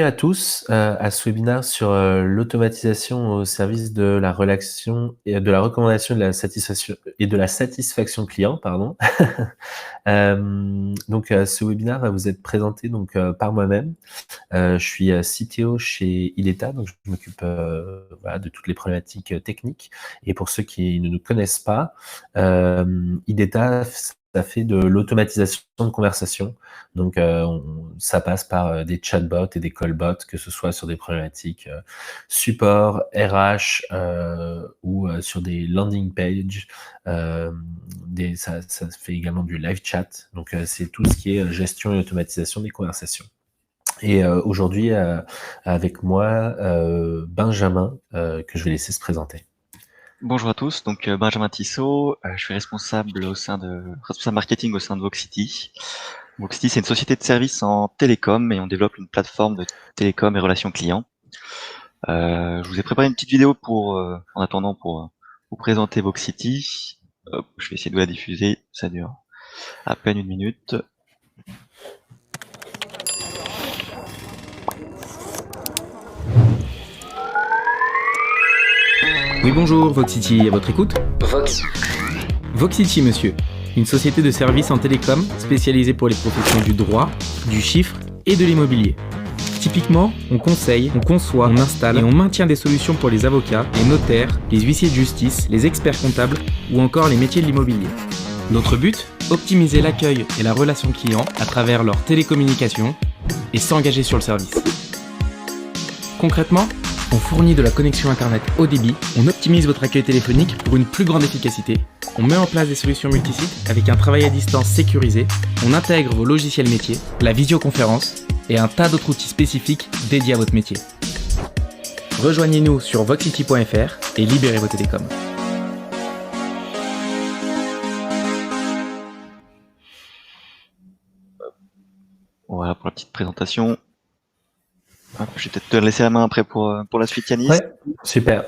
à tous à ce webinaire sur l'automatisation au service de la relation et de la recommandation et de la satisfaction client, pardon. Ce webinaire va vous être présenté par moi-même. Je suis CTO chez Ileta, donc je m'occupe voilà, de toutes les problématiques techniques. Et pour ceux qui ne nous connaissent pas, Ileta, ça fait de l'automatisation de conversation. Donc, ça passe par des chatbots et des callbots, que ce soit sur des problématiques support, RH ou sur des landing pages. Ça fait également du live chat. Donc, c'est tout ce qui est gestion et automatisation des conversations. Et aujourd'hui, avec moi, Benjamin, que je vais laisser se présenter. Bonjour à tous, donc Benjamin Tissot, je suis responsable marketing au sein de Voxity. Voxity, c'est une société de services en télécom et on développe une plateforme de télécom et relations clients. Je vous ai préparé une petite vidéo en attendant pour vous présenter Voxity. Hop, je vais essayer de la diffuser, ça dure à peine 1 minute. Oui bonjour, Voxity à votre écoute. Voxity monsieur, une société de services en télécom spécialisée pour les professions du droit, du chiffre et de l'immobilier. Typiquement, on conseille, on conçoit, on installe et on maintient des solutions pour les avocats, les notaires, les huissiers de justice, les experts comptables ou encore les métiers de l'immobilier. Notre but, optimiser l'accueil et la relation client à travers leur télécommunication et s'engager sur le service. Concrètement, on fournit de la connexion internet haut débit, on optimise votre accueil téléphonique pour une plus grande efficacité, on met en place des solutions multisites avec un travail à distance sécurisé, on intègre vos logiciels métiers, la visioconférence et un tas d'autres outils spécifiques dédiés à votre métier. Rejoignez-nous sur voxity.fr et libérez vos télécoms. Voilà pour la petite présentation. Je vais peut-être te laisser la main après pour la suite, Yanis. Ouais, super.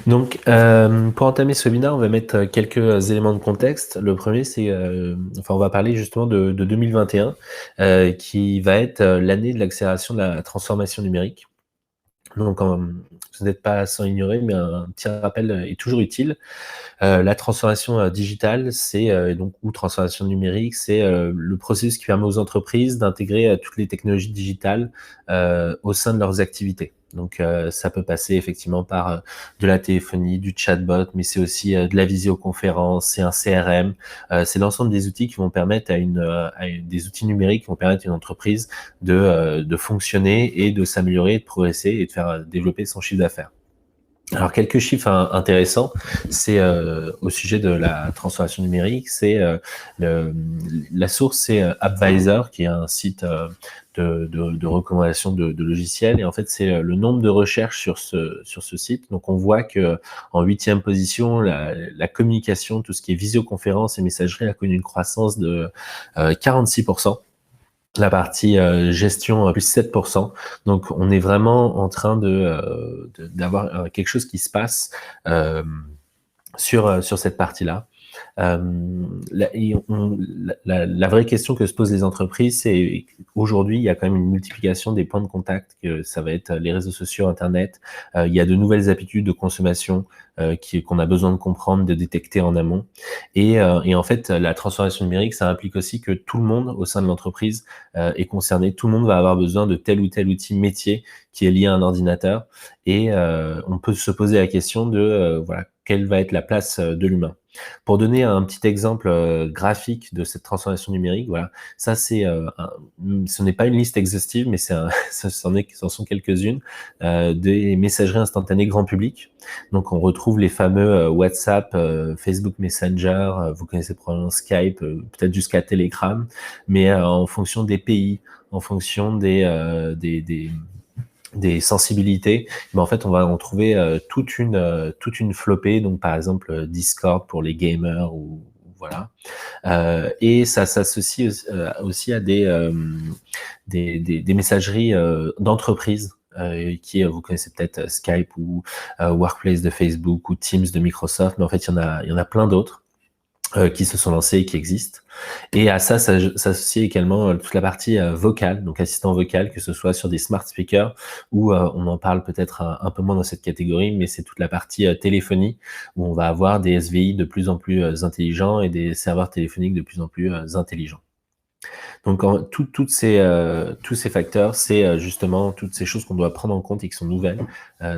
Donc, pour entamer ce webinaire, on va mettre quelques éléments de contexte. Le premier, c'est, on va parler justement de 2021, qui va être l'année de l'accélération de la transformation numérique. Donc, vous n'êtes pas sans ignorer, mais un petit rappel est toujours utile. La transformation digitale, ou transformation numérique, c'est le processus qui permet aux entreprises d'intégrer toutes les technologies digitales au sein de leurs activités. Donc, ça peut passer effectivement par de la téléphonie, du chatbot, mais c'est aussi de la visioconférence, c'est un CRM, c'est l'ensemble des outils qui vont permettre des outils numériques qui vont permettre à une entreprise de fonctionner et de s'améliorer, de progresser et de faire développer son chiffre d'affaires. Alors, quelques chiffres intéressants, c'est au sujet de la transformation numérique, la source, c'est AppVisor, qui est un site de recommandation de logiciels, et en fait, c'est le nombre de recherches sur ce site. Donc, on voit que en 8e position, la communication, tout ce qui est visioconférence et messagerie, a connu une croissance de 46%. La partie gestion plus 7%. Donc on est vraiment en train d'avoir quelque chose qui se passe sur cette partie-là. La vraie question que se posent les entreprises, c'est aujourd'hui, il y a quand même une multiplication des points de contact, que ça va être les réseaux sociaux, Internet. Il y a de nouvelles habitudes de consommation qu'on a besoin de comprendre, de détecter en amont. Et en fait, la transformation numérique, ça implique aussi que tout le monde au sein de l'entreprise est concerné. Tout le monde va avoir besoin de tel ou tel outil métier qui est lié à un ordinateur. Et on peut se poser la question de quelle va être la place de l'humain. Pour donner un petit exemple graphique de cette transformation numérique, voilà, ça ce n'est pas une liste exhaustive, mais c'en sont quelques-unes des messageries instantanées grand public. Donc on retrouve les fameux WhatsApp, Facebook Messenger, vous connaissez probablement Skype, peut-être jusqu'à Telegram, mais en fonction des pays, en fonction des sensibilités, mais en fait on trouver toute une flopée. Donc par exemple Discord pour les gamers, ou voilà, et ça s'associe aussi à des messageries d'entreprise, vous connaissez peut-être Skype ou Workplace de Facebook ou Teams de Microsoft, mais en fait il y en a plein d'autres. qui se sont lancés et qui existent. Et à ça s'associe également toute la partie vocale, donc assistant vocal, que ce soit sur des smart speakers ou on en parle peut-être un peu moins dans cette catégorie, mais c'est toute la partie téléphonie où on va avoir des SVI de plus en plus intelligents et des serveurs téléphoniques de plus en plus intelligents. Donc tous ces facteurs, c'est justement toutes ces choses qu'on doit prendre en compte et qui sont nouvelles.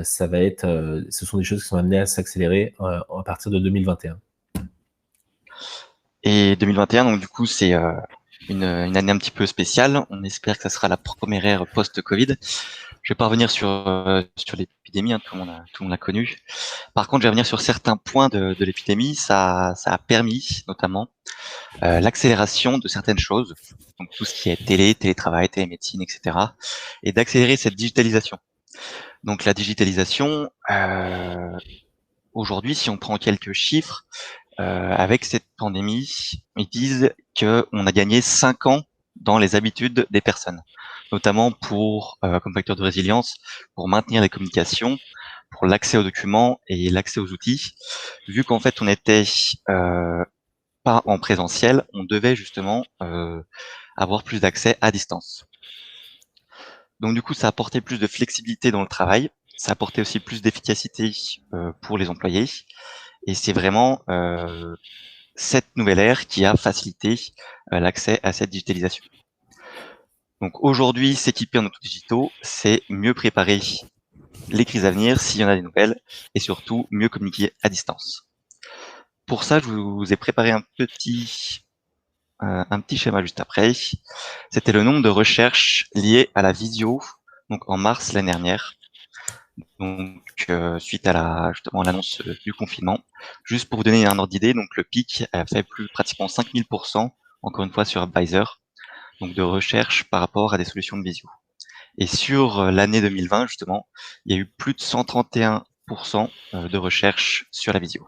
Ça va être, ce sont des choses qui sont amenées à s'accélérer à partir de 2021. Et 2021, donc du coup, c'est une année un petit peu spéciale. On espère que ça sera la première ère post-Covid. Je vais pas revenir sur l'épidémie, hein, tout le monde l'a connu. Par contre, je vais revenir sur certains points de l'épidémie. Ça a permis notamment l'accélération de certaines choses, donc tout ce qui est télétravail, télémédecine, etc., et d'accélérer cette digitalisation. Donc la digitalisation, aujourd'hui, si on prend quelques chiffres, avec cette pandémie, ils disent qu'on a gagné 5 ans dans les habitudes des personnes, notamment pour, comme facteur de résilience, pour maintenir les communications, pour l'accès aux documents et l'accès aux outils. Vu qu'en fait, on était pas en présentiel, on devait justement avoir plus d'accès à distance. Donc du coup, ça a apporté plus de flexibilité dans le travail, ça a apporté aussi plus d'efficacité pour les employés, et c'est vraiment cette nouvelle ère qui a facilité l'accès à cette digitalisation. Donc aujourd'hui, s'équiper en outils digitaux, c'est mieux préparer les crises à venir s'il y en a des nouvelles, et surtout mieux communiquer à distance. Pour ça, je vous ai préparé un petit schéma juste après. C'était le nombre de recherches liées à la visio, donc en mars l'année dernière. Donc suite à justement l'annonce du confinement. Juste pour vous donner un ordre d'idée, donc le pic a fait pratiquement 5000%, encore une fois sur Advisor, donc de recherche par rapport à des solutions de visio. Et sur l'année 2020 justement, il y a eu plus de 131% de recherche sur la visio.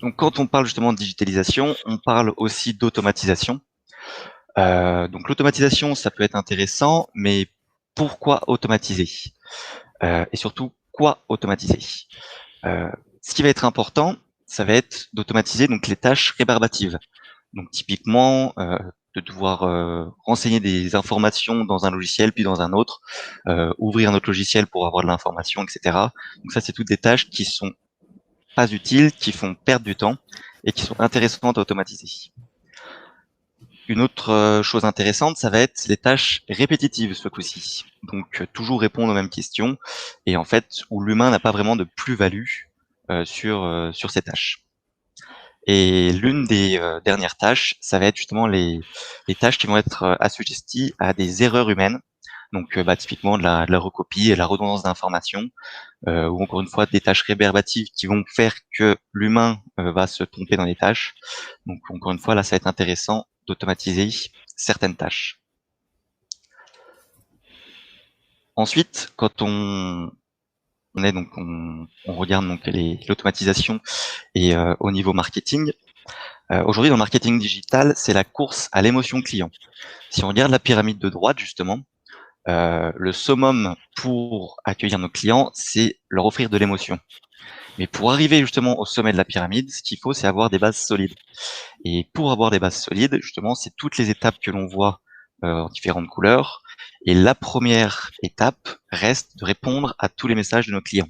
Donc quand on parle justement de digitalisation, on parle aussi d'automatisation. Donc l'automatisation, ça peut être intéressant, mais pourquoi automatiser et surtout, quoi automatiser Ce qui va être important, ça va être d'automatiser donc les tâches rébarbatives. Donc typiquement, de devoir renseigner des informations dans un logiciel puis dans un autre, ouvrir un autre logiciel pour avoir de l'information, etc. Donc ça, c'est toutes des tâches qui sont pas utiles, qui font perdre du temps et qui sont intéressantes à automatiser. Une autre chose intéressante, ça va être les tâches répétitives ce coup-ci. Donc toujours répondre aux mêmes questions et en fait où l'humain n'a pas vraiment de plus-value sur ces tâches. Et l'une des dernières tâches, ça va être justement les tâches qui vont être assujetties à des erreurs humaines. Donc typiquement de la recopie et la redondance d'informations, ou encore une fois des tâches rébarbatives qui vont faire que l'humain va se tromper dans les tâches. Donc encore une fois, là, ça va être intéressant d'automatiser certaines tâches. Ensuite, quand on regarde donc l'automatisation et au niveau marketing, aujourd'hui dans le marketing digital, c'est la course à l'émotion client. Si on regarde la pyramide de droite justement, le summum pour accueillir nos clients, c'est leur offrir de l'émotion. Mais pour arriver justement au sommet de la pyramide, ce qu'il faut, c'est avoir des bases solides. Et pour avoir des bases solides, justement, c'est toutes les étapes que l'on voit en différentes couleurs. Et la première étape reste de répondre à tous les messages de nos clients.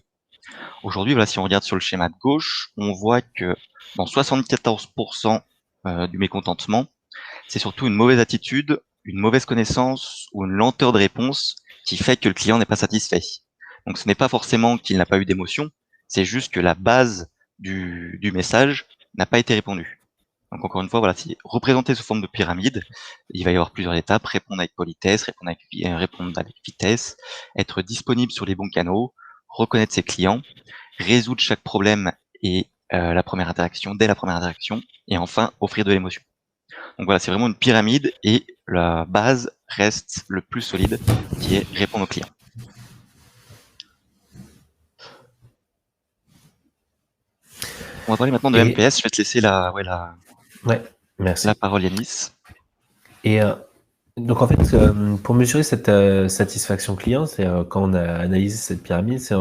Aujourd'hui, voilà, si on regarde sur le schéma de gauche, on voit que dans 74% du mécontentement, c'est surtout une mauvaise attitude, une mauvaise connaissance ou une lenteur de réponse qui fait que le client n'est pas satisfait. Donc ce n'est pas forcément qu'il n'a pas eu d'émotion, c'est juste que la base du message n'a pas été répondue. Donc encore une fois, voilà, c'est représenté sous forme de pyramide. Il va y avoir plusieurs étapes: répondre avec politesse, répondre avec vitesse, être disponible sur les bons canaux, reconnaître ses clients, résoudre chaque problème et la première interaction, dès la première interaction, et enfin offrir de l'émotion. Donc voilà, c'est vraiment une pyramide et la base reste le plus solide, qui est répondre aux clients. On va parler maintenant de MPS. Je vais te laisser merci. la parole, Yanis. Et donc en fait, pour mesurer cette satisfaction client, c'est quand on a analysé cette pyramide, c'est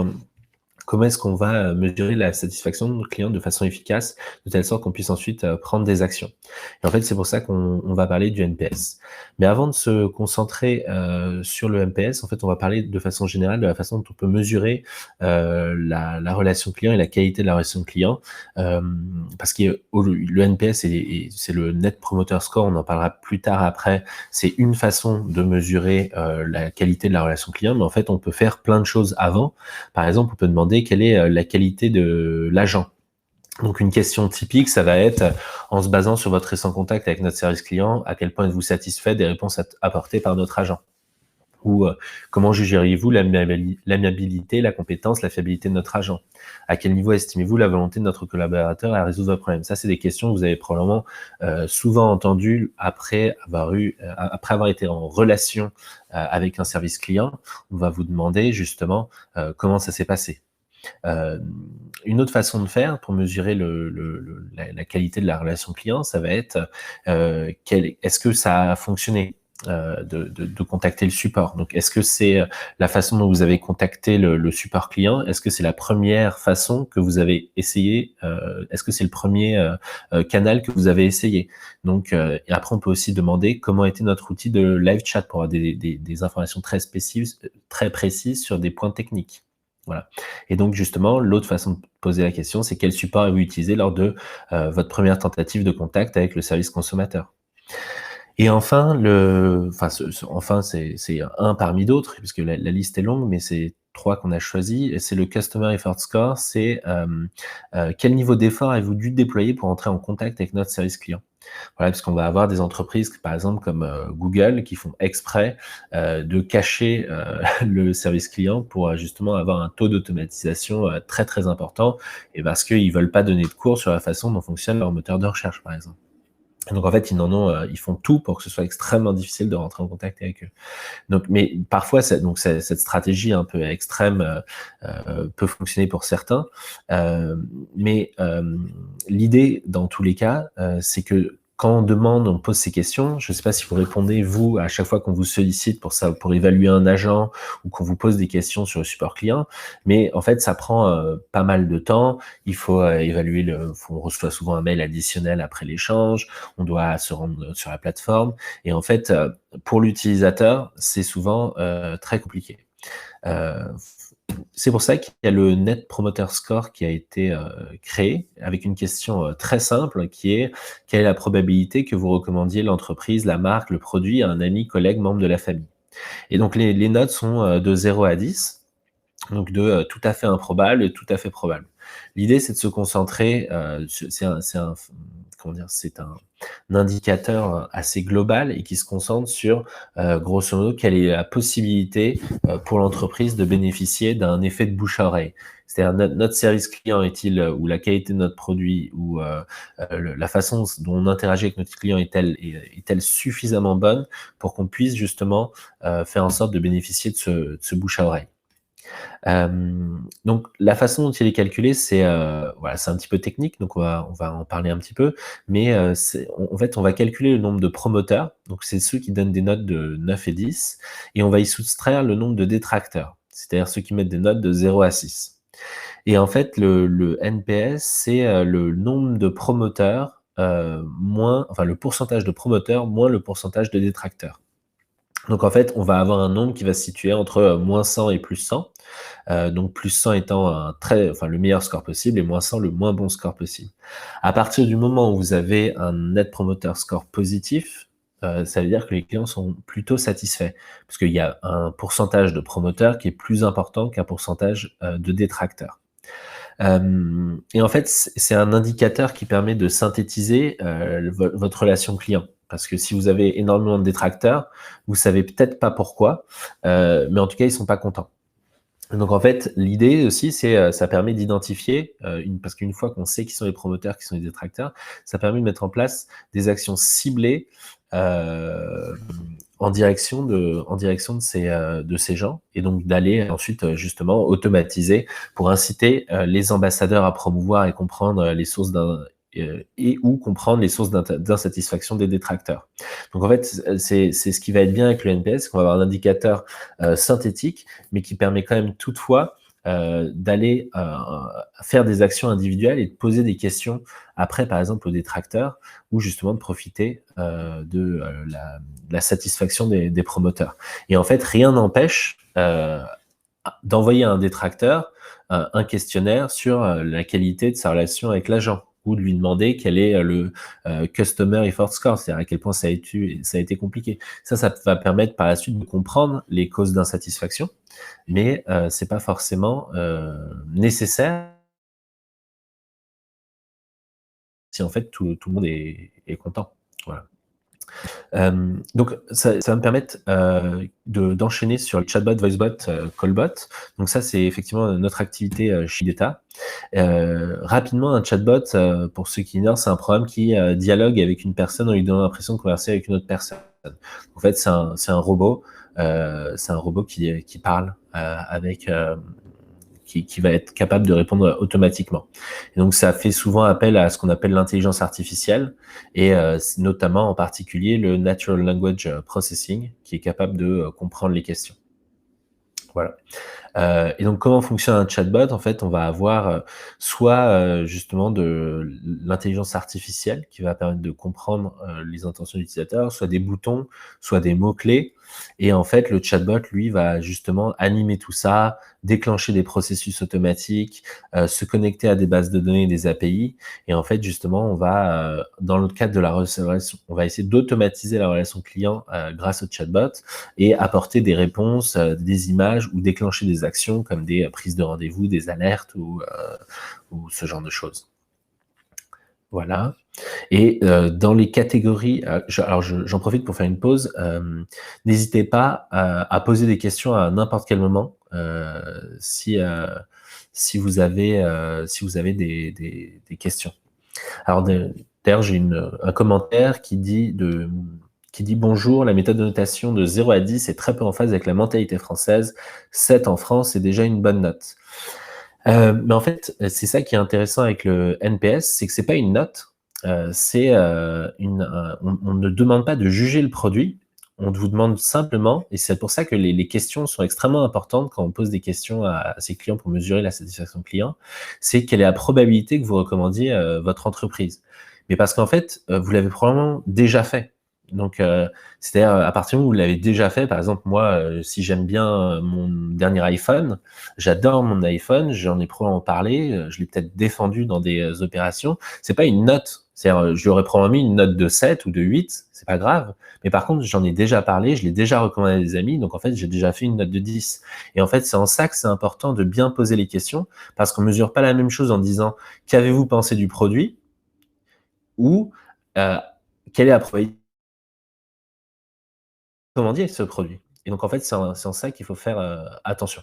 comment est-ce qu'on va mesurer la satisfaction de nos clients de façon efficace, de telle sorte qu'on puisse ensuite prendre des actions. Et en fait, c'est pour ça qu'on va parler du NPS. Mais avant de se concentrer sur le NPS, en fait, on va parler de façon générale de la façon dont on peut mesurer la relation client et la qualité de la relation client, parce que le NPS, c'est le Net Promoter Score, on en parlera plus tard après, c'est une façon de mesurer la qualité de la relation client, mais en fait, on peut faire plein de choses avant. Par exemple, on peut demander quelle est la qualité de l'agent. Donc une question typique, ça va être, en se basant sur votre récent contact avec notre service client, à quel point êtes-vous satisfait des réponses apportées par notre agent? Ou comment jugeriez-vous l'amiabilité, la compétence, la fiabilité de notre agent? À quel niveau estimez-vous la volonté de notre collaborateur à résoudre votre problème? Ça, c'est des questions que vous avez probablement souvent entendues après avoir été en relation avec un service client. On va vous demander justement comment ça s'est passé. Une autre façon de faire pour mesurer la qualité de la relation client, ça va être est-ce que ça a fonctionné de contacter le support. Donc, est-ce que c'est la façon dont vous avez contacté le support client? Est-ce que c'est la première façon que vous avez essayé? Est-ce que c'est le premier canal que vous avez essayé? Donc, et après, on peut aussi demander comment était notre outil de live chat pour avoir des informations très précises sur des points techniques. Voilà. Et donc, justement, l'autre façon de poser la question, c'est quel support avez-vous utilisé lors de votre première tentative de contact avec le service consommateur? Et enfin, c'est un parmi d'autres, puisque la liste est longue, mais c'est 3 qu'on a choisis, et c'est le Customer Effort Score, c'est quel niveau d'effort avez-vous dû déployer pour entrer en contact avec notre service client? Voilà, parce qu'on va avoir des entreprises, par exemple, comme Google, qui font exprès de cacher le service client pour justement avoir un taux d'automatisation très très important, et parce qu'ils veulent pas donner de cours sur la façon dont fonctionne leur moteur de recherche, par exemple. Donc en fait, ils font tout pour que ce soit extrêmement difficile de rentrer en contact avec eux. Donc, mais parfois, cette stratégie un peu extrême peut fonctionner pour certains, mais l'idée, dans tous les cas, c'est que quand on pose ces questions, je ne sais pas si vous répondez, vous, à chaque fois qu'on vous sollicite pour évaluer un agent ou qu'on vous pose des questions sur le support client, mais en fait, ça prend pas mal de temps. Il faut évaluer on reçoit souvent un mail additionnel après l'échange, on doit se rendre sur la plateforme, et en fait, pour l'utilisateur, c'est souvent très compliqué. C'est pour ça qu'il y a le Net Promoter Score qui a été créé avec une question très simple qui est: quelle est la probabilité que vous recommandiez l'entreprise, la marque, le produit à un ami, collègue, membre de la famille? Et donc les notes sont de 0 à 10, donc de tout à fait improbable et tout à fait probable. L'idée, c'est de se concentrer, c'est un indicateur assez global et qui se concentre sur, grosso modo, quelle est la possibilité pour l'entreprise de bénéficier d'un effet de bouche à oreille. C'est-à-dire notre service client est-il, ou la qualité de notre produit, ou la façon dont on interagit avec notre client est-elle suffisamment bonne pour qu'on puisse justement faire en sorte de bénéficier de ce bouche à oreille. Donc la façon dont il est calculé, c'est un petit peu technique, donc on va en parler un petit peu, mais en fait, on va calculer le nombre de promoteurs, donc c'est ceux qui donnent des notes de 9 et 10, et on va y soustraire le nombre de détracteurs, c'est-à-dire ceux qui mettent des notes de 0 à 6. Et en fait, le NPS, c'est le nombre de promoteurs le pourcentage de promoteurs moins le pourcentage de détracteurs. Donc en fait, on va avoir un nombre qui va se situer entre moins 100 et plus 100. Donc plus 100 étant le meilleur score possible et moins 100 le moins bon score possible. À partir du moment où vous avez un Net Promoter Score positif, ça veut dire que les clients sont plutôt satisfaits, parce qu'il y a un pourcentage de promoteurs qui est plus important qu'un pourcentage de détracteurs. Et en fait, c'est un indicateur qui permet de synthétiser votre relation client. Parce que si vous avez énormément de détracteurs, vous savez peut-être pas pourquoi, mais en tout cas, ils sont pas contents. Donc en fait, l'idée aussi, c'est ça permet d'identifier, parce qu'une fois qu'on sait qui sont les promoteurs, qui sont les détracteurs, ça permet de mettre en place des actions ciblées en direction de ces gens, et donc d'aller ensuite justement automatiser pour inciter les ambassadeurs à promouvoir et comprendre les sources ou comprendre les sources d'insatisfaction des détracteurs. Donc en fait, c'est ce qui va être bien avec le NPS, qu'on va avoir un indicateur synthétique, mais qui permet quand même toutefois d'aller faire des actions individuelles et de poser des questions après, par exemple, aux détracteurs, ou justement de profiter de la satisfaction des promoteurs. Et en fait, rien n'empêche d'envoyer à un détracteur un questionnaire sur la qualité de sa relation avec l'agent, ou de lui demander quel est le customer effort score, c'est-à-dire à quel point ça a été compliqué. Ça va permettre par la suite de comprendre les causes d'insatisfaction, mais c'est pas forcément nécessaire si en fait tout le monde est content. Voilà. Donc ça va me permettre d'enchaîner sur le chatbot, voicebot, callbot. Donc ça, c'est effectivement notre activité chez Data. Rapidement, un chatbot, pour ceux qui ignorent, c'est un programme qui dialogue avec une personne en lui donnant l'impression de converser avec une autre personne. En fait, c'est un robot qui parle avec qui va être capable de répondre automatiquement. Et donc, ça fait souvent appel à ce qu'on appelle l'intelligence artificielle, et notamment en particulier le Natural Language Processing, qui est capable de comprendre les questions. Voilà. Et donc, comment fonctionne un chatbot? En fait, on va avoir soit justement de l'intelligence artificielle qui va permettre de comprendre les intentions de l'utilisateur, soit des boutons, soit des mots-clés. Et en fait, le chatbot, lui, va justement animer tout ça, déclencher des processus automatiques, se connecter à des bases de données, des API. Et en fait, justement, on va, dans le cadre de la relation, on va essayer d'automatiser la relation client grâce au chatbot et apporter des réponses, des images, ou déclencher des actions comme des prises de rendez-vous, des alertes ou ce genre de choses. Voilà. Et dans les catégories, j'en profite pour faire une pause. N'hésitez pas à poser des questions à n'importe quel moment si vous avez des questions. Alors d'ailleurs, j'ai un commentaire qui dit bonjour, la méthode de notation de 0 à 10 est très peu en phase avec la mentalité française. 7 en France, c'est déjà une bonne note. Mais en fait, c'est ça qui est intéressant avec le NPS, c'est que c'est pas une note, on ne demande pas de juger le produit, on vous demande simplement, et c'est pour ça que les questions sont extrêmement importantes quand on pose des questions à ses clients pour mesurer la satisfaction client, c'est quelle est la probabilité que vous recommandiez votre entreprise. Mais parce qu'en fait, vous l'avez probablement déjà fait. Donc, c'est-à-dire, à partir du moment où vous l'avez déjà fait, par exemple, moi, si j'aime bien mon dernier iPhone, j'adore mon iPhone, j'en ai probablement parlé, je l'ai peut-être défendu dans des opérations. C'est pas une note. C'est-à-dire, je lui aurais probablement mis une note de 7 ou de 8, c'est pas grave. Mais par contre, j'en ai déjà parlé, je l'ai déjà recommandé à des amis, donc en fait, j'ai déjà fait une note de 10. Et en fait, c'est en ça que c'est important de bien poser les questions, parce qu'on mesure pas la même chose en disant « Qu'avez-vous pensé du produit ?» ou quelle est la probabilité recommandiez ce produit. Et donc en fait, c'est en ça qu'il faut faire attention.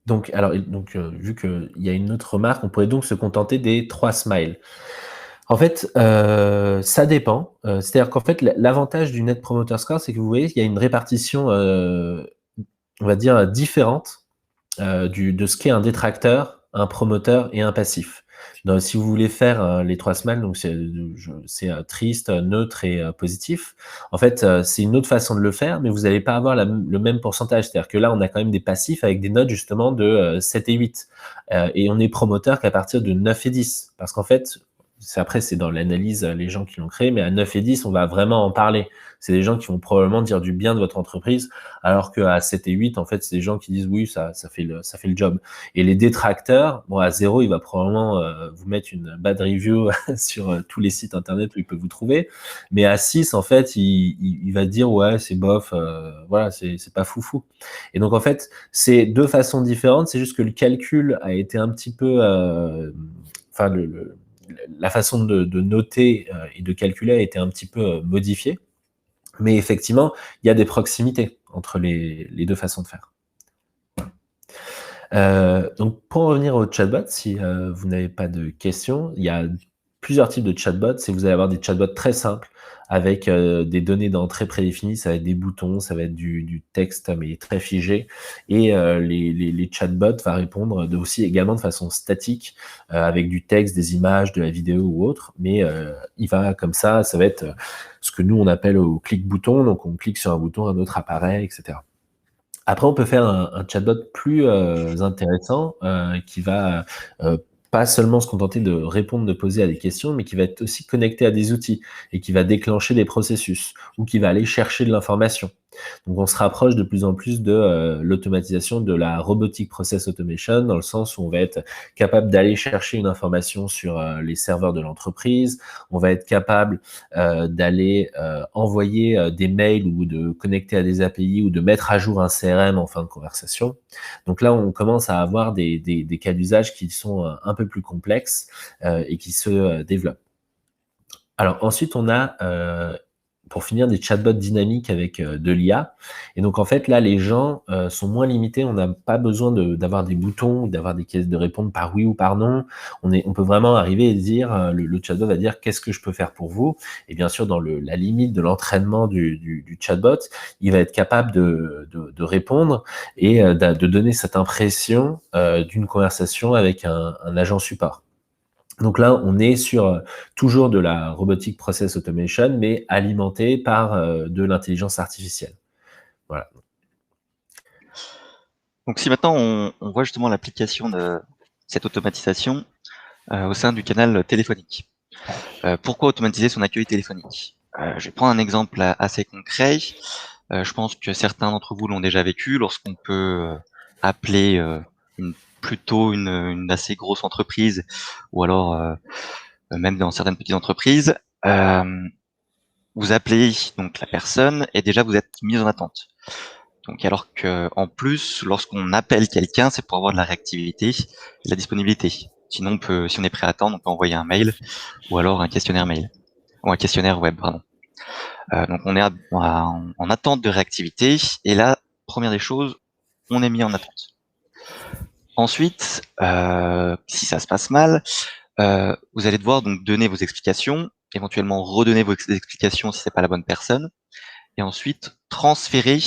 Donc vu qu'il y a une autre remarque, on pourrait donc se contenter des 3 smiles. En fait, ça dépend. C'est-à-dire qu'en fait, l'avantage du Net Promoter Score, c'est que vous voyez, il y a une répartition, on va dire, différente de ce qu'est un détracteur, un promoteur et un passif. Donc, si vous voulez faire les 3 smiles, donc c'est triste, neutre et positif. En fait, c'est une autre façon de le faire, mais vous n'allez pas avoir le même pourcentage. C'est-à-dire que là, on a quand même des passifs avec des notes justement de 7 et 8. Et on est promoteur qu'à partir de 9 et 10. Parce qu'en fait, après, c'est dans l'analyse, les gens qui l'ont créé, mais à 9 et 10, on va vraiment en parler. C'est des gens qui vont probablement dire du bien de votre entreprise, alors qu'à 7 et 8, en fait, c'est des gens qui disent oui, ça fait le job. Et les détracteurs, bon, à 0, il va probablement vous mettre une bad review sur tous les sites internet où il peut vous trouver. Mais à 6, en fait, il va dire ouais, c'est bof, voilà, c'est pas foufou. Et donc, en fait, c'est 2 façons différentes. C'est juste que le calcul a été un petit peu, la façon de noter et de calculer a été un petit peu modifiée. Mais effectivement, il y a des proximités entre les 2 façons de faire. Donc, pour en revenir au chatbot, si vous n'avez pas de questions, il y a plusieurs types de chatbots. Vous allez avoir des chatbots très simples avec des données d'entrée prédéfinies, ça va être des boutons, ça va être du texte, mais très figé. Et les chatbots vont répondre aussi également de façon statique, avec du texte, des images, de la vidéo ou autre. Mais il va comme ça va être ce que nous on appelle au clic-bouton. Donc on clique sur un bouton, un autre apparaît, etc. Après, on peut faire un chatbot plus intéressant qui va pas seulement se contenter de répondre, de poser à des questions, mais qui va être aussi connecté à des outils et qui va déclencher des processus ou qui va aller chercher de l'information. Donc, on se rapproche de plus en plus de l'automatisation de la robotic process automation, dans le sens où on va être capable d'aller chercher une information sur les serveurs de l'entreprise, on va être capable d'aller envoyer des mails ou de connecter à des API ou de mettre à jour un CRM en fin de conversation. Donc là, on commence à avoir des cas d'usage qui sont un peu plus complexes et qui se développent. Alors ensuite, on a pour finir, des chatbots dynamiques avec de l'IA. Et donc, en fait, là, les gens sont moins limités. On n'a pas besoin d'avoir des boutons, d'avoir des caisses de répondre par oui ou par non. On peut vraiment arriver et dire, le chatbot va dire qu'est-ce que je peux faire pour vous. Et bien sûr, dans la limite de l'entraînement du chatbot, il va être capable de répondre et de donner cette impression d'une conversation avec un agent support. Donc là, on est sur toujours de la robotic process automation, mais alimenté par de l'intelligence artificielle. Voilà. Donc si maintenant on voit justement l'application de cette automatisation au sein du canal téléphonique. Pourquoi automatiser son accueil téléphonique? Je vais prendre un exemple assez concret. Je pense que certains d'entre vous l'ont déjà vécu lorsqu'on peut appeler plutôt une assez grosse entreprise ou alors même dans certaines petites entreprises. Vous appelez donc la personne et déjà vous êtes mis en attente. Donc alors que en plus, lorsqu'on appelle quelqu'un, c'est pour avoir de la réactivité et de la disponibilité. Sinon, si on est prêt à attendre, on peut envoyer un mail ou alors un questionnaire mail ou un questionnaire web, pardon. Donc on est en attente de réactivité et là, première des choses, on est mis en attente. Ensuite, si ça se passe mal, vous allez devoir donc donner vos explications, éventuellement redonner vos explications si c'est pas la bonne personne, et ensuite transférer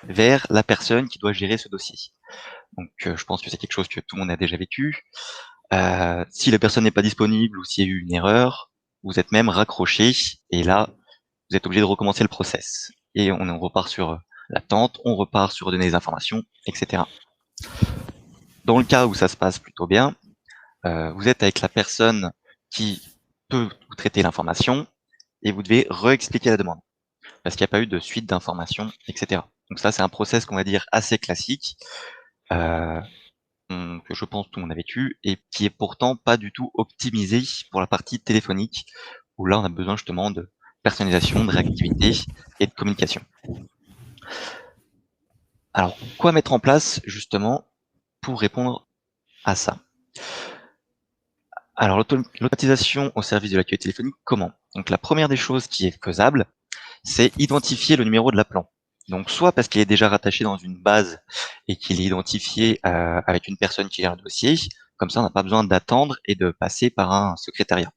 vers la personne qui doit gérer ce dossier. Donc je pense que c'est quelque chose que tout le monde a déjà vécu. Si la personne n'est pas disponible ou s'il y a eu une erreur, vous êtes même raccroché et là, vous êtes obligé de recommencer le process. Et on repart sur l'attente, on repart sur donner des informations, etc. Dans le cas où ça se passe plutôt bien, vous êtes avec la personne qui peut vous traiter l'information et vous devez réexpliquer la demande parce qu'il n'y a pas eu de suite d'informations, etc. Donc ça, c'est un process qu'on va dire assez classique que je pense tout le monde a vécu et qui est pourtant pas du tout optimisé pour la partie téléphonique où là, on a besoin justement de personnalisation, de réactivité et de communication. Alors, quoi mettre en place justement pour répondre à ça? Alors, l'automatisation au service de l'accueil téléphonique, comment? Donc, la première des choses qui est faisable, c'est identifier le numéro de l'appelant. Donc, soit parce qu'il est déjà rattaché dans une base et qu'il est identifié avec une personne qui gère le dossier, comme ça, on n'a pas besoin d'attendre et de passer par un secrétariat.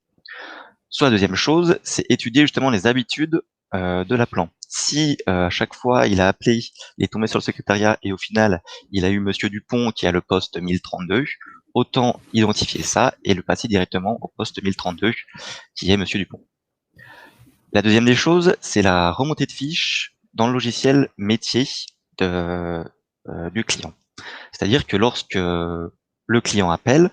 Soit la deuxième chose, c'est étudier justement les habitudes de l'appelant. Si à chaque fois il a appelé, il est tombé sur le secrétariat et au final il a eu Monsieur Dupont qui a le poste 1032, autant identifier ça et le passer directement au poste 1032 qui est Monsieur Dupont. La deuxième des choses, c'est la remontée de fiches dans le logiciel métier du client. C'est-à-dire que lorsque le client appelle,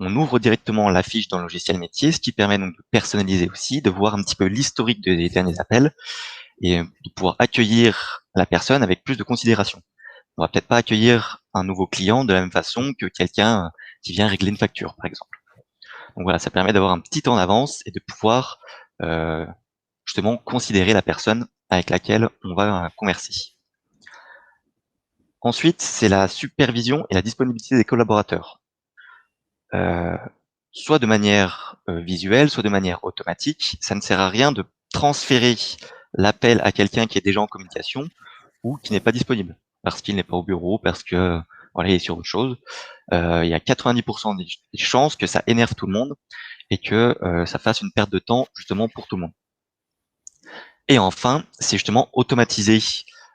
on ouvre directement la fiche dans le logiciel métier, ce qui permet donc de personnaliser aussi, de voir un petit peu l'historique des derniers appels et de pouvoir accueillir la personne avec plus de considération. On va peut-être pas accueillir un nouveau client de la même façon que quelqu'un qui vient régler une facture, par exemple. Donc voilà, ça permet d'avoir un petit temps d'avance et de pouvoir justement considérer la personne avec laquelle on va converser. Ensuite, c'est la supervision et la disponibilité des collaborateurs. Soit de manière visuelle, soit de manière automatique. Ça ne sert à rien de transférer l'appel à quelqu'un qui est déjà en communication ou qui n'est pas disponible parce qu'il n'est pas au bureau, parce que voilà, il est sur autre chose. Il y a 90% des chances que ça énerve tout le monde et que ça fasse une perte de temps justement pour tout le monde. Et enfin, c'est justement automatiser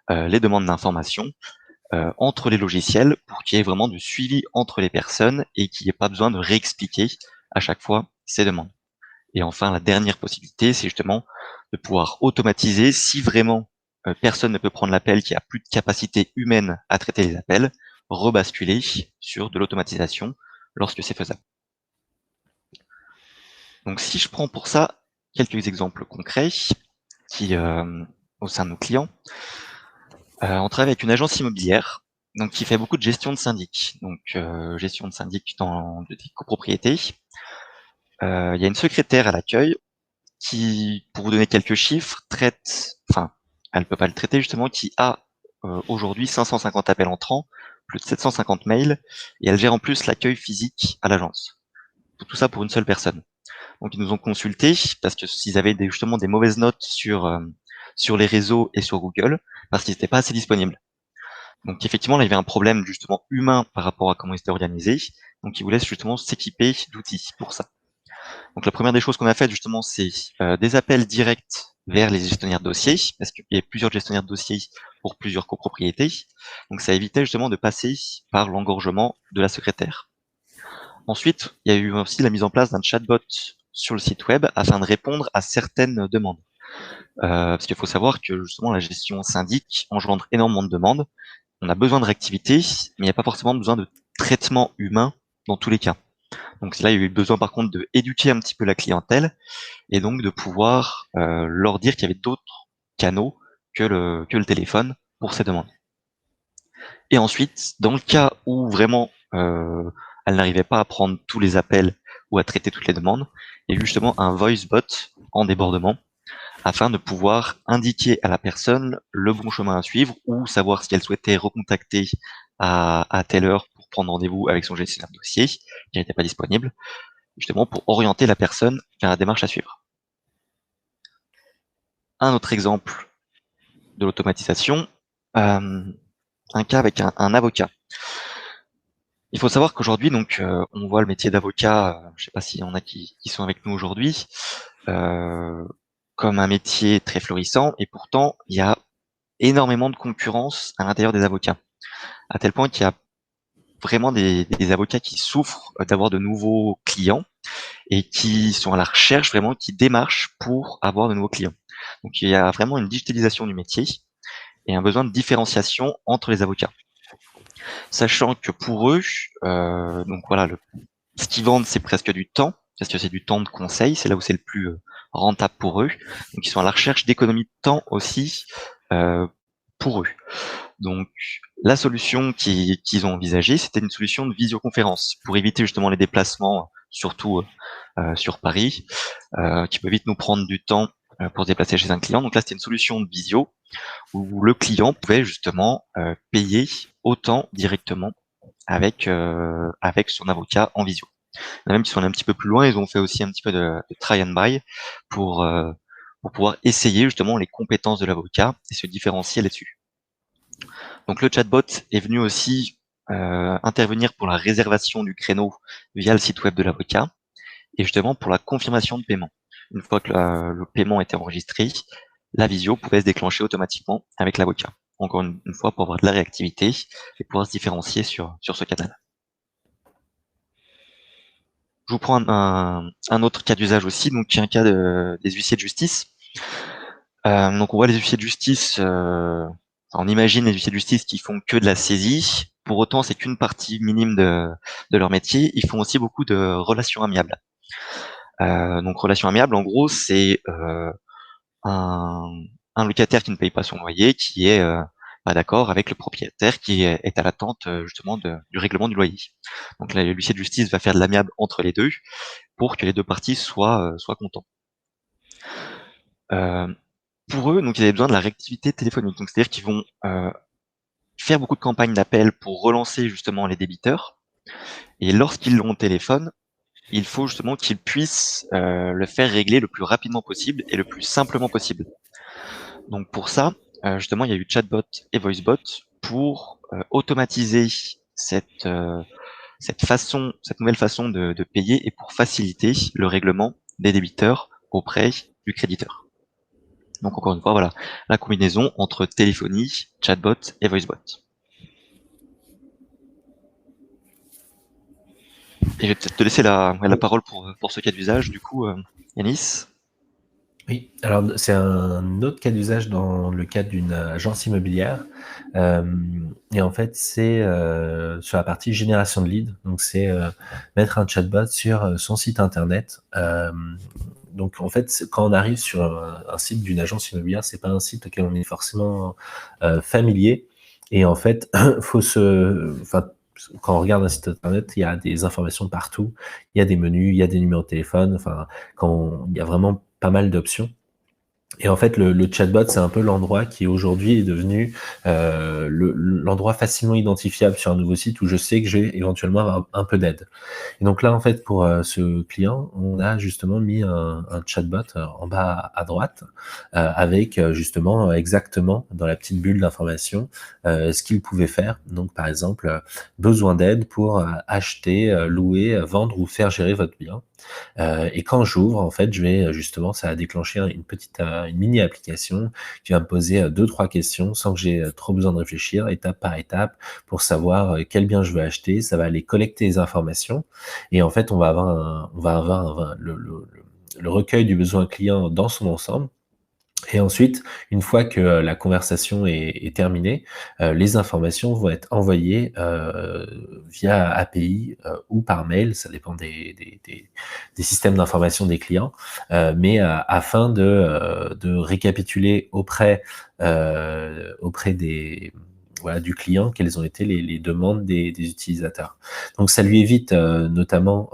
les demandes d'information entre les logiciels pour qu'il y ait vraiment du suivi entre les personnes et qu'il n'y ait pas besoin de réexpliquer à chaque fois ces demandes. Et enfin, la dernière possibilité, c'est justement de pouvoir automatiser si vraiment personne ne peut prendre l'appel qui a plus de capacité humaine à traiter les appels, rebasculer sur de l'automatisation lorsque c'est faisable. Donc si je prends pour ça quelques exemples concrets qui au sein de nos clients, on travaille avec une agence immobilière donc qui fait beaucoup de gestion de syndic, donc gestion de syndic dans des copropriétés. Il y a une secrétaire à l'accueil qui, pour vous donner quelques chiffres, elle peut pas le traiter justement, qui a aujourd'hui 550 appels entrants, plus de 750 mails, et elle gère en plus l'accueil physique à l'agence. Tout ça pour une seule personne. Donc ils nous ont consultés parce que s'ils avaient justement des mauvaises notes sur les réseaux et sur Google, parce qu'ils n'étaient pas assez disponibles. Donc effectivement, là, il y avait un problème justement humain par rapport à comment ils étaient organisés. Donc ils voulaient justement s'équiper d'outils pour ça. Donc la première des choses qu'on a faites justement, c'est des appels directs vers les gestionnaires de dossiers, parce qu'il y a plusieurs gestionnaires de dossiers pour plusieurs copropriétés. Donc ça évitait justement de passer par l'engorgement de la secrétaire. Ensuite, il y a eu aussi la mise en place d'un chatbot sur le site web afin de répondre à certaines demandes. Parce qu'il faut savoir que justement la gestion syndic engendre énormément de demandes. On a besoin de réactivité, mais il n'y a pas forcément besoin de traitement humain dans tous les cas. Donc là, il y a eu besoin par contre d'éduquer un petit peu la clientèle et donc de pouvoir leur dire qu'il y avait d'autres canaux que le téléphone pour ces demandes. Et ensuite, dans le cas où vraiment elle n'arrivait pas à prendre tous les appels ou à traiter toutes les demandes, il y a eu justement un voice bot en débordement afin de pouvoir indiquer à la personne le bon chemin à suivre ou savoir si elle souhaitait recontacter à telle heure pour prendre rendez-vous avec son gestionnaire de dossier qui n'était pas disponible, justement pour orienter la personne vers la démarche à suivre. Un autre exemple de l'automatisation, un cas avec un avocat. Il faut savoir qu'aujourd'hui, donc, on voit le métier d'avocat, je ne sais pas s'il y en a qui sont avec nous aujourd'hui, comme un métier très florissant, et pourtant, il y a énormément de concurrence à l'intérieur des avocats, à tel point qu'il y a vraiment des avocats qui souffrent d'avoir de nouveaux clients et qui sont à la recherche vraiment, qui démarchent pour avoir de nouveaux clients. Donc, il y a vraiment une digitalisation du métier et un besoin de différenciation entre les avocats. Sachant que pour eux, donc voilà, ce qu'ils vendent, c'est presque du temps, parce que c'est du temps de conseil, c'est là où c'est le plus rentable pour eux. Donc ils sont à la recherche d'économies de temps aussi pour eux. Donc la solution qu'ils ont envisagée, c'était une solution de visioconférence pour éviter justement les déplacements, surtout sur Paris, qui peut vite nous prendre du temps pour se déplacer chez un client. Donc là, c'était une solution de visio où le client pouvait justement payer autant directement avec son avocat en visio. Même qui sont allés un petit peu plus loin, ils ont fait aussi un petit peu de try and buy pour pouvoir essayer justement les compétences de l'avocat et se différencier là-dessus. Donc le chatbot est venu aussi intervenir pour la réservation du créneau via le site web de l'avocat et justement pour la confirmation de paiement. Une fois que le paiement était enregistré, la visio pouvait se déclencher automatiquement avec l'avocat. Encore une fois, pour avoir de la réactivité et pouvoir se différencier sur ce canal. Je vous prends un autre cas d'usage aussi, donc qui est un cas des huissiers de justice. Donc on voit les huissiers de justice, on imagine les huissiers de justice qui font que de la saisie. Pour autant, c'est qu'une partie minime de leur métier. Ils font aussi beaucoup de relations amiables. Donc relations amiables, en gros, c'est un locataire qui ne paye pas son loyer, qui est pas d'accord avec le propriétaire qui est à l'attente justement du règlement du loyer. Donc là, l'huissier de justice va faire de l'amiable entre les deux pour que les deux parties soient contents. Pour eux, donc ils avaient besoin de la réactivité téléphonique. Donc c'est-à-dire qu'ils vont faire beaucoup de campagnes d'appel pour relancer justement les débiteurs. Et lorsqu'ils l'ont au téléphone, il faut justement qu'ils puissent le faire régler le plus rapidement possible et le plus simplement possible. Donc pour ça, justement, il y a eu chatbot et voicebot pour automatiser cette nouvelle façon de payer et pour faciliter le règlement des débiteurs auprès du créditeur. Donc encore une fois, voilà, la combinaison entre téléphonie, chatbot et voicebot. Et je vais peut-être te laisser la parole pour ce cas d'usage, du coup, Yanis. Oui, alors c'est un autre cas d'usage dans le cadre d'une agence immobilière. Et en fait, c'est sur la partie génération de leads. Donc, c'est mettre un chatbot sur son site internet. Donc, en fait, quand on arrive sur un site d'une agence immobilière, c'est pas un site auquel on est forcément familier. Et en fait, enfin, quand on regarde un site internet, il y a des informations partout. Il y a des menus, il y a des numéros de téléphone. Enfin, il y a vraiment pas mal d'options. Et en fait, le chatbot, c'est un peu l'endroit qui aujourd'hui est devenu l'endroit facilement identifiable sur un nouveau site où je sais que je vais éventuellement avoir un peu d'aide. Et donc là, en fait, pour ce client, on a justement mis un chatbot en bas à droite avec justement exactement dans la petite bulle d'information ce qu'il pouvait faire. Donc par exemple, besoin d'aide pour acheter, louer, vendre ou faire gérer votre bien. Et quand j'ouvre, en fait, je vais justement, ça a déclenché une mini application qui va me poser 2-3 questions sans que j'ai trop besoin de réfléchir, étape par étape, pour savoir quel bien je veux acheter. Ça va aller collecter les informations et en fait, on va avoir le recueil du besoin client dans son ensemble. Et ensuite, une fois que la conversation est terminée, les informations vont être envoyées via API ou par mail, ça dépend des systèmes d'information des clients, mais afin de récapituler auprès voilà, du client quelles ont été les demandes des utilisateurs. Donc ça lui évite notamment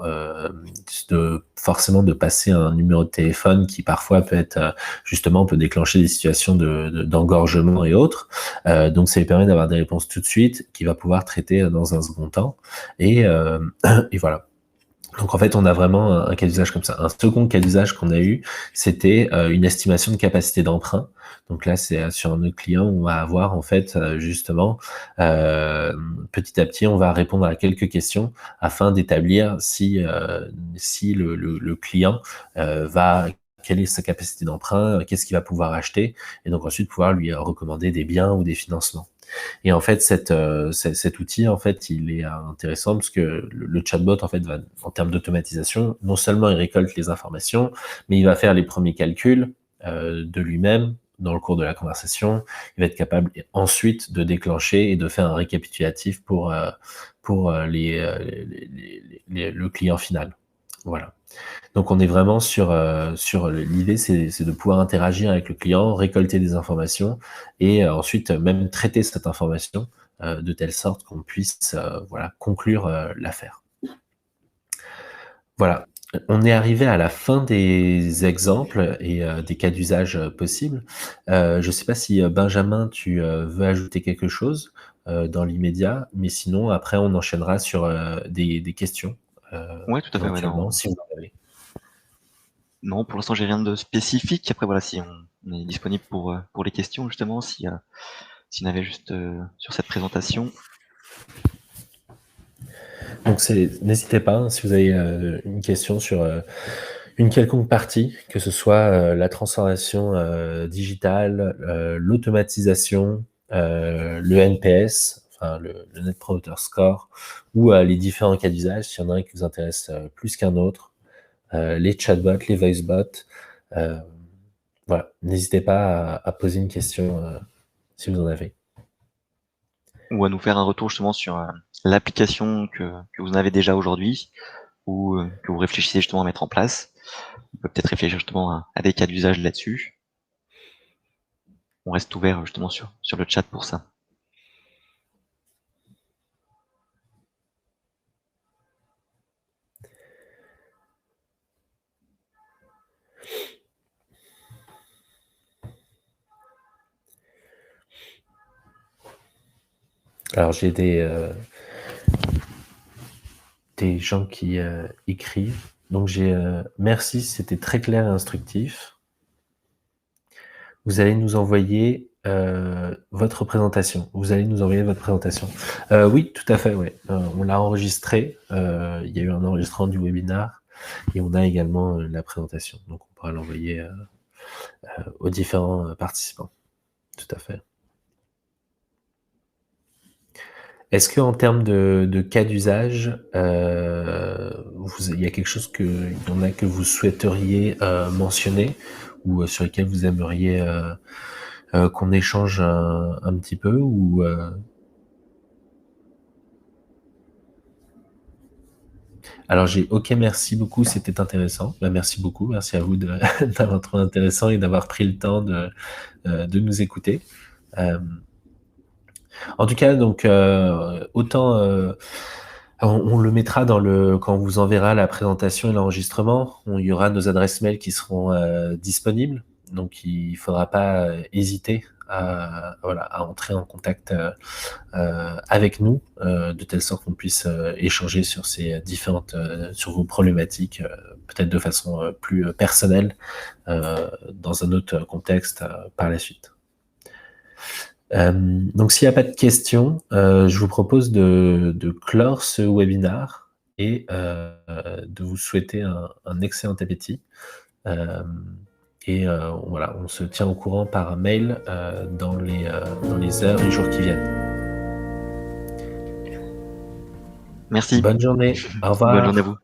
forcément de passer un numéro de téléphone qui parfois peut être justement peut déclencher des situations d'engorgement et autres. Donc ça lui permet d'avoir des réponses tout de suite qu'il va pouvoir traiter dans un second temps. Et, et voilà. Donc en fait, on a vraiment un cas d'usage comme ça. Un second cas d'usage qu'on a eu, c'était une estimation de capacité d'emprunt. Donc là, c'est sur un autre client, on va avoir en fait justement petit à petit, on va répondre à quelques questions afin d'établir si le client va quelle est sa capacité d'emprunt, qu'est-ce qu'il va pouvoir acheter, et donc ensuite pouvoir lui recommander des biens ou des financements. Et en fait, cet outil, en fait, il est intéressant parce que le chatbot, en fait, en termes d'automatisation, non seulement il récolte les informations, mais il va faire les premiers calculs de lui-même dans le cours de la conversation. Il va être capable ensuite de déclencher et de faire un récapitulatif pour le client final. Voilà. Donc on est vraiment sur l'idée, c'est de pouvoir interagir avec le client, récolter des informations et ensuite même traiter cette information de telle sorte qu'on puisse voilà, conclure l'affaire. Voilà. On est arrivé à la fin des exemples et des cas d'usage possibles. Je ne sais pas si Benjamin, tu veux ajouter quelque chose dans l'immédiat, mais sinon après on enchaînera sur des questions Ouais, tout à fait, ouais, éventuellement, non. si vous en avez. Non, pour l'instant, j'ai rien de spécifique. Après, voilà, si on est disponible pour les questions, justement, s'il y en avait juste sur cette présentation. Donc n'hésitez pas hein, si vous avez une question sur une quelconque partie, que ce soit la transformation digitale, l'automatisation, le NPS, enfin le Net Promoter Score, ou les différents cas d'usage, s'il y en a un qui vous intéresse plus qu'un autre, les chatbots, les voicebots. Euh, voilà, n'hésitez pas à poser une question si vous en avez. Ou à nous faire un retour justement sur l'application que vous en avez déjà aujourd'hui ou que vous réfléchissez justement à mettre en place. On peut peut-être réfléchir justement à des cas d'usage là-dessus. On reste ouvert justement sur le chat pour ça. Alors j'ai des gens qui écrivent. Donc j'ai merci, c'était très clair et instructif. Vous allez nous envoyer votre présentation. Vous allez nous envoyer votre présentation. Oui, tout à fait, ouais. On l'a enregistré. Il y a eu un enregistrement du webinaire et on a également la présentation. Donc on pourra l'envoyer aux différents participants. Tout à fait. Est-ce que en termes de cas d'usage, il y a quelque chose il y en a que vous souhaiteriez mentionner ou sur lesquels vous aimeriez qu'on échange un petit peu ou Alors j'ai OK, merci beaucoup, c'était intéressant. Bah, merci beaucoup, merci à vous d'avoir trouvé intéressant et d'avoir pris le temps de nous écouter. En tout cas, donc autant on le mettra quand on vous enverra la présentation et l'enregistrement, il y aura nos adresses mail qui seront disponibles. Donc il faudra pas hésiter à entrer en contact avec nous, de telle sorte qu'on puisse échanger sur sur vos problématiques, peut-être de façon plus personnelle, dans un autre contexte par la suite. Donc s'il n'y a pas de questions, je vous propose de clore ce webinaire et de vous souhaiter un excellent appétit. Voilà, on se tient au courant par mail dans les heures et jours qui viennent. Merci. Bonne journée. Au revoir. Bonne journée à vous.